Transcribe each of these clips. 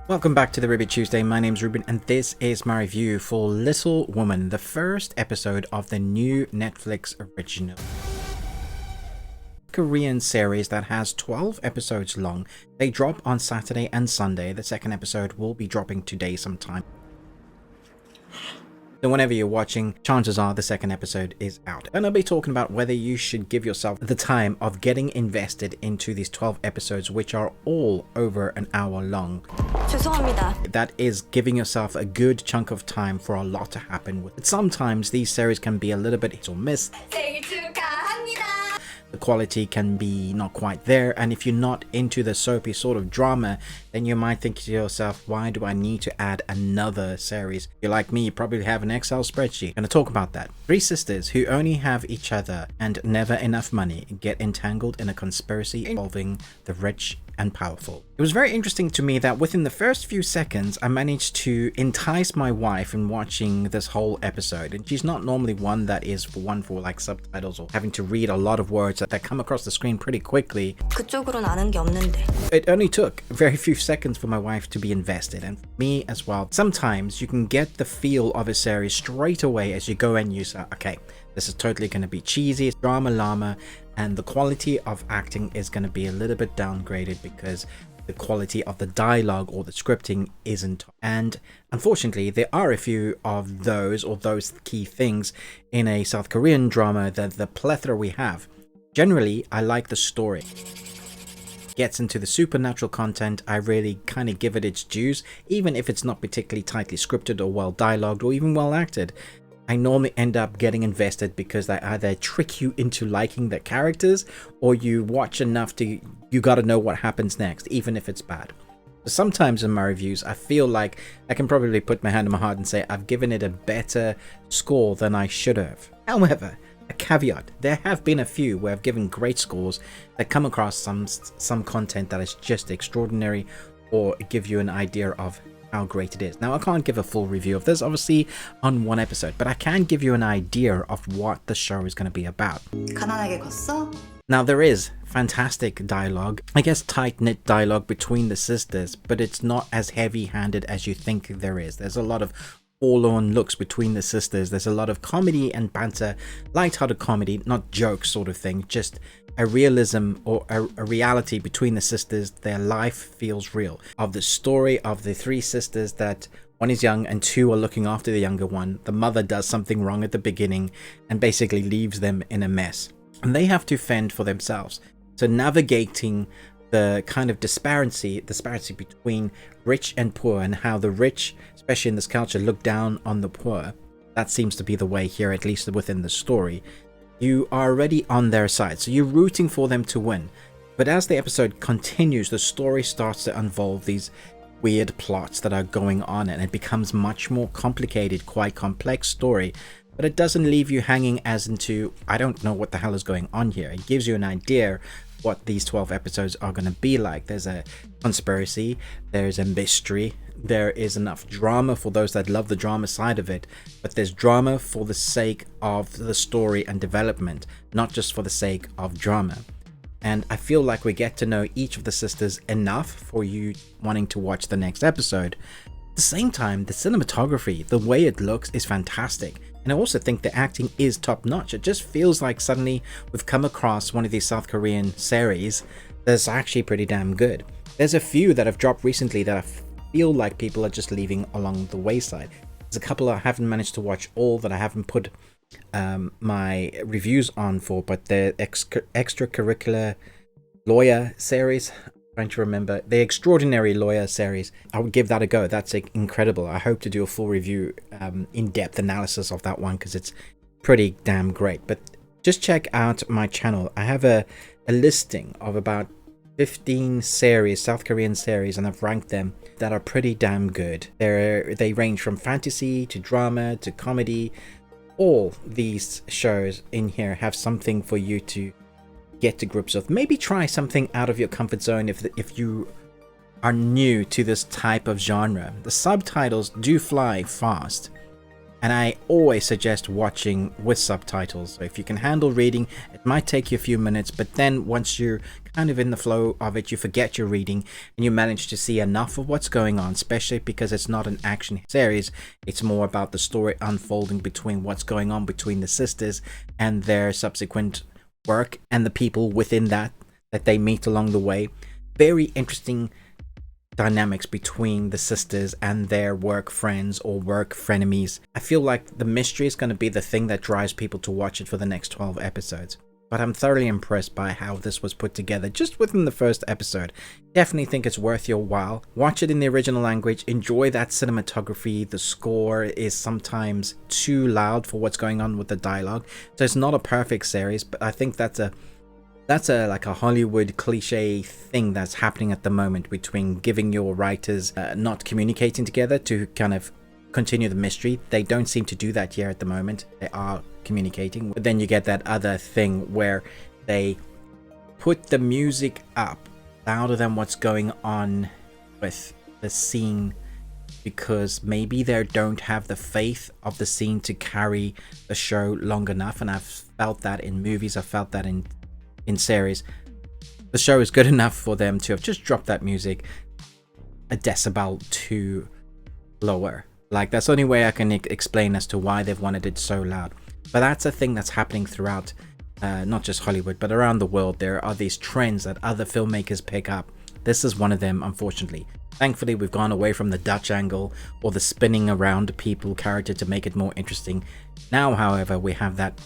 Welcome back to the Ruby Tuesday. My name's Ruben and this is my review for Little Woman, the first episode of the new Netflix original Korean series that has 12 episodes long. They drop on Saturday and Sunday. The second episode will be dropping today sometime. So whenever you're watching, chances are the second episode is out. And I'll be talking about whether you should give yourself the time of getting invested into these 12 episodes, which are all over an hour long. 죄송합니다. That is giving yourself a good chunk of time for a lot to happen with it. Sometimes these series can be a little bit hit or miss. The quality can be not quite there, and if you're not into the soapy sort of drama, then you might think to yourself, why do I need to add another series? If you're like me, you probably have an Excel spreadsheet. I'm going to talk about that. Three sisters who only have each other and never enough money get entangled in a conspiracy involving the rich and powerful. It was very interesting to me that within the first few seconds I managed to entice my wife in watching this whole episode, and she's not normally one that is for like subtitles or having to read a lot of words that come across the screen pretty quickly. 그쪽으로는 아는 게 없는데. It only took very few seconds for my wife to be invested, and me as well. Sometimes you can get the feel of a series straight away as you go and you say, okay, this is totally going to be cheesy, it's drama llama, and the quality of acting is going to be a little bit downgraded because the quality of the dialogue or the scripting isn't. And unfortunately, there are a few of those key things in a South Korean drama, that the plethora we have. Generally, I like the story. Gets into the supernatural content, I really kind of give it its dues, even if it's not particularly tightly scripted or well dialogued or even well acted. I normally end up getting invested because they either trick you into liking the characters, or you watch enough to you gotta know what happens next, even if it's bad. Sometimes in my reviews, I feel like I can probably put my hand on my heart and say I've given it a better score than I should have. However, a caveat, there have been a few where I've given great scores that come across some content that is just extraordinary, or give you an idea of how great it is. Now, I can't give a full review of this, obviously, on one episode, but I can give you an idea of what the show is going to be about. Now, there is fantastic dialogue, I guess tight-knit dialogue between the sisters, but it's not as heavy-handed as you think there is. There's a lot of forlorn looks between the sisters. There's a lot of comedy and banter, light-hearted comedy, not jokes sort of thing, just a realism or a reality between the sisters. Their life feels real. Of the story of the three sisters, that one is young and two are looking after the younger one. The mother does something wrong at the beginning and basically leaves them in a mess, and they have to fend for themselves. So navigating the kind of disparity between rich and poor, and how the rich, especially in this culture, look down on the poor. That seems to be the way here, at least within the story. You are already on their side, so you're rooting for them to win. But as the episode continues, the story starts to involve these weird plots that are going on, and it becomes much more complicated, quite complex story. But it doesn't leave you hanging as into, I don't know what the hell is going on here. It gives you an idea what these 12 episodes are going to be like. There's a conspiracy, there's a mystery, there is enough drama for those that love the drama side of it, but there's drama for the sake of the story and development, not just for the sake of drama. And I feel like we get to know each of the sisters enough for you wanting to watch the next episode. At the same time, the cinematography, the way it looks, is fantastic. And I also think the acting is top notch. It just feels like suddenly we've come across one of these South Korean series that's actually pretty damn good. There's a few that have dropped recently that I feel like people are just leaving along the wayside. There's a couple I haven't managed to watch all, that I haven't put my reviews on for, but the extracurricular lawyer series, trying to remember, the Extraordinary Lawyer series, I would give that a go. That's incredible. I hope to do a full review, in-depth analysis of that one, because it's pretty damn great. But just check out my channel. I have a listing of about 15 series, South Korean series, and I've ranked them, that are pretty damn good. They range from fantasy to drama to comedy. All these shows in here have something for you to get to grips with. Maybe try something out of your comfort zone if you are new to this type of genre. The subtitles do fly fast. And I always suggest watching with subtitles. So if you can handle reading, it might take you a few minutes, but then once you're kind of in the flow of it, you forget you're reading and you manage to see enough of what's going on, especially because it's not an action series. It's more about the story unfolding between what's going on between the sisters and their subsequent work and the people within that they meet along the way. Very interesting dynamics between the sisters and their work friends or work frenemies. I feel like the mystery is going to be the thing that drives people to watch it for the next 12 episodes. But I'm thoroughly impressed by how this was put together just within the first episode. Definitely think it's worth your while. Watch it in the original language. Enjoy that cinematography. The score is sometimes too loud for what's going on with the dialogue. So it's not a perfect series, but I think that's a like a Hollywood cliche thing that's happening at the moment between giving your writers not communicating together to kind of continue the mystery. They don't seem to do that here at the moment. They are communicating, but then you get that other thing where they put the music up louder than what's going on with the scene because maybe they don't have the faith of the scene to carry the show long enough. And I've felt that in movies, I've felt that in series. The show is good enough for them to have just dropped that music a decibel too lower. Like, that's the only way I can explain as to why they've wanted it so loud. But that's a thing that's happening throughout not just Hollywood but around the world. There are these trends that other filmmakers pick up. This is one of them, unfortunately. Thankfully, we've gone away from the Dutch angle or the spinning around people character to make it more interesting. Now, however, we have that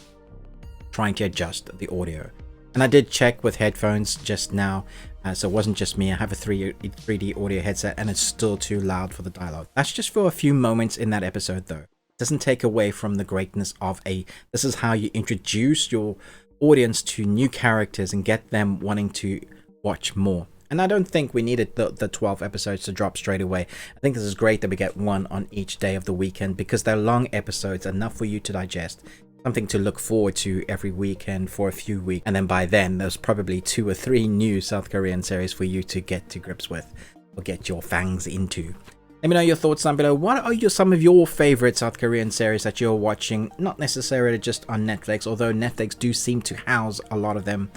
trying to adjust the audio. And I did check with headphones just now, so it wasn't just me. I have a 3D audio headset and it's still too loud for the dialogue. That's just for a few moments in that episode though. It doesn't take away from the greatness of this is how you introduce your audience to new characters and get them wanting to watch more. And I don't think we needed the 12 episodes to drop straight away. I think this is great that we get one on each day of the weekend because they're long episodes, enough for you to digest. Something to look forward to every weekend for a few weeks, and then by then there's probably 2 or 3 new South Korean series for you to get to grips with or get your fangs into. Let me know your thoughts down below. What are some of your favorite South Korean series that you're watching? Not necessarily just on Netflix, although Netflix do seem to house a lot of them.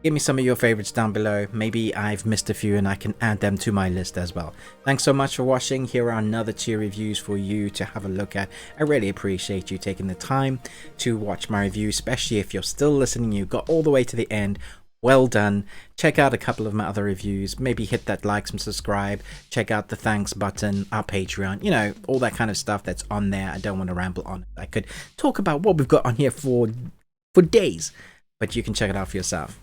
Give me some of your favorites down below. Maybe I've missed a few and I can add them to my list as well. Thanks so much for watching. Here are another 2 reviews for you to have a look at. I really appreciate you taking the time to watch my review, especially if you're still listening, you got all the way to the end. Well done. Check out a couple of my other reviews. Maybe hit that like and subscribe. Check out the thanks button, our Patreon, you know, all that kind of stuff that's on there. I don't want to ramble on. I could talk about what we've got on here for days, but you can check it out for yourself.